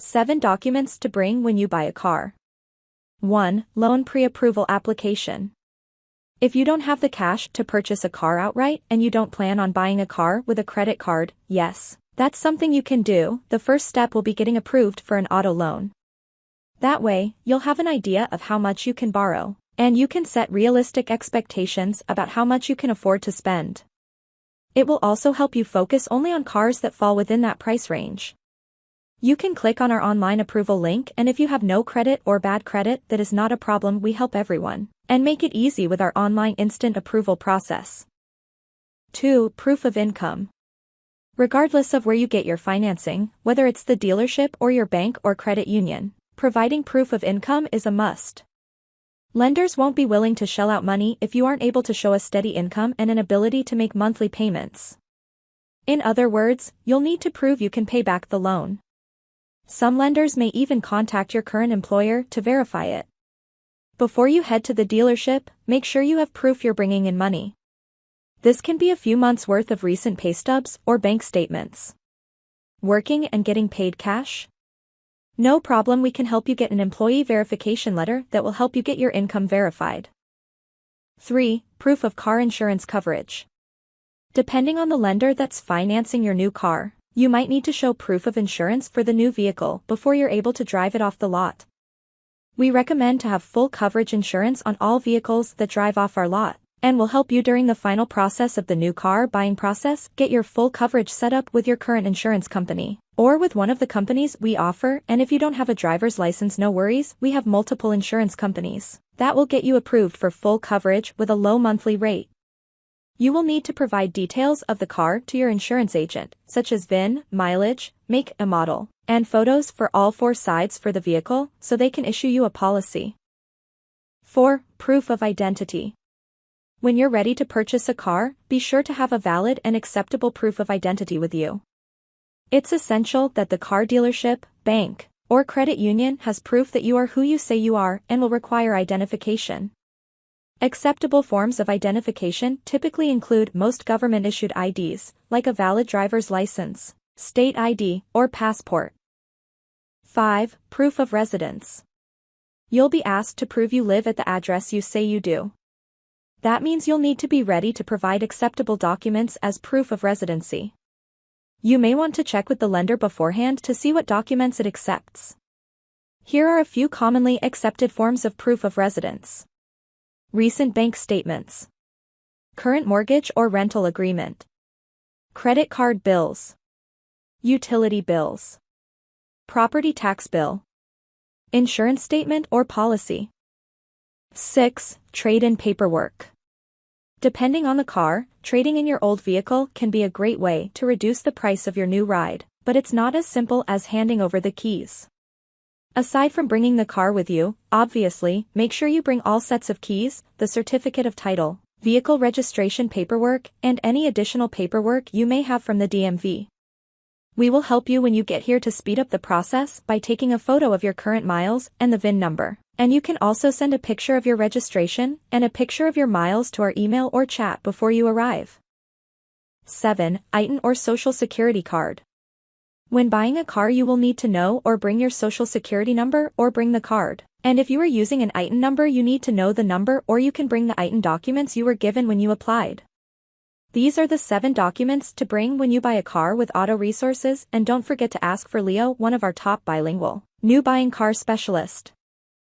7 documents to bring when you buy a car. 1. Loan pre-approval application. If you don't have the cash to purchase a car outright and you don't plan on buying a car with a credit card, yes, that's something you can do. The first step will be getting approved for an auto loan. That way, you'll have an idea of how much you can borrow, and you can set realistic expectations about how much you can afford to spend. It will also help you focus only on cars that fall within that price range. You can click on our online approval link, and if you have no credit or bad credit, that is not a problem. We help everyone and make it easy with our online instant approval process. 2. Proof of income. Regardless of where you get your financing, whether it's the dealership or your bank or credit union, providing proof of income is a must. Lenders won't be willing to shell out money if you aren't able to show a steady income and an ability to make monthly payments. In other words, you'll need to prove you can pay back the loan. Some lenders may even contact your current employer to verify it. Before you head to the dealership, make sure you have proof you're bringing in money. This can be a few months' worth of recent pay stubs or bank statements. Working and getting paid cash? No problem, we can help you get an employee verification letter that will help you get your income verified. 3. Proof of car insurance coverage. Depending on the lender that's financing your new car, you might need to show proof of insurance for the new vehicle before you're able to drive it off the lot. We recommend to have full coverage insurance on all vehicles that drive off our lot, and will help you during the final process of the new car buying process. Get your full coverage set up with your current insurance company, or with one of the companies we offer, and if you don't have a driver's license, no worries, we have multiple insurance companies that will get you approved for full coverage with a low monthly rate. You will need to provide details of the car to your insurance agent, such as VIN, mileage, make and model, and photos for all 4 sides for the vehicle, so they can issue you a policy. 4. Proof of identity. When you're ready to purchase a car, be sure to have a valid and acceptable proof of identity with you. It's essential that the car dealership, bank, or credit union has proof that you are who you say you are and will require identification. Acceptable forms of identification typically include most government-issued IDs, like a valid driver's license, state ID, or passport. 5. Proof of residence. You'll be asked to prove you live at the address you say you do. That means you'll need to be ready to provide acceptable documents as proof of residency. You may want to check with the lender beforehand to see what documents it accepts. Here are a few commonly accepted forms of proof of residence. Recent bank statements. Current mortgage or rental agreement. Credit card bills. Utility bills. Property tax bill. Insurance statement or policy. 6. Trade-in paperwork. Depending on the car, trading in your old vehicle can be a great way to reduce the price of your new ride, but it's not as simple as handing over the keys. Aside from bringing the car with you, obviously, make sure you bring all sets of keys, the certificate of title, vehicle registration paperwork, and any additional paperwork you may have from the DMV. We will help you when you get here to speed up the process by taking a photo of your current miles and the VIN number, and you can also send a picture of your registration and a picture of your miles to our email or chat before you arrive. 7. ITIN or Social Security card. When buying a car, you will need to know or bring your Social Security number or bring the card. And if you are using an ITIN number, you need to know the number, or you can bring the ITIN documents you were given when you applied. These are the 7 documents to bring when you buy a car with Auto Resources, and don't forget to ask for Leo, one of our top bilingual new buying car specialists.